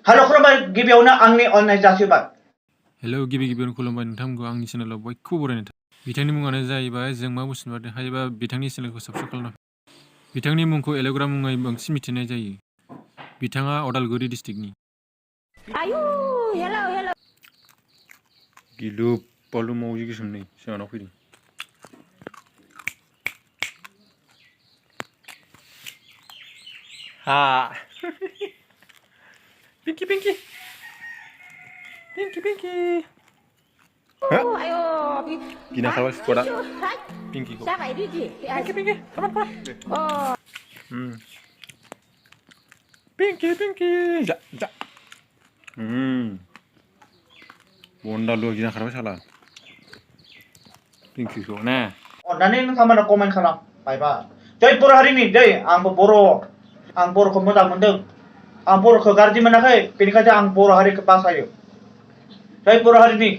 हेल' खुलुमबाय गिबियावनो आंनि अननाय जासिबाय हेलौ गिबियावनो खुलुमबाय नोंथांमोनखौ आंनि चेनेलाव बयखौबो बरायनाय थाबाय। बिथांनि मुङानो जाहैबाय जों मा बुस्थु हायोबा बिथांनि चेनेलखौ साबस्क्राइब खालामना बिथांनि मुंखौ एलेग्रा मुङै बांसिन मिथिनाय जायो। बिथाङा अदालगुरि डिस्ट्रिक्टनि। गिलु बालु मावजि गोसोम नै जोंहानाव फैदों। हा पिंकि पिंकि पिंकि पिंकि गिना खारबाय स्कुवाडआ पिंकिखौ पिंकि पिंकि पिंकि पिंकि जा जा बन्दालु गिना खारबाय साला पिंकिखौ ना अननानै नोंथांमोना कमेन्ट खालाम बायबा जै बर' हारिनि जै आंबो बर' आं बर'खौ मोजां मोनदों आं बर'खौ गाज्रि मोनाखै बेनिखायनो आं बर' हारिखौ बासायो जै बर' हारिनि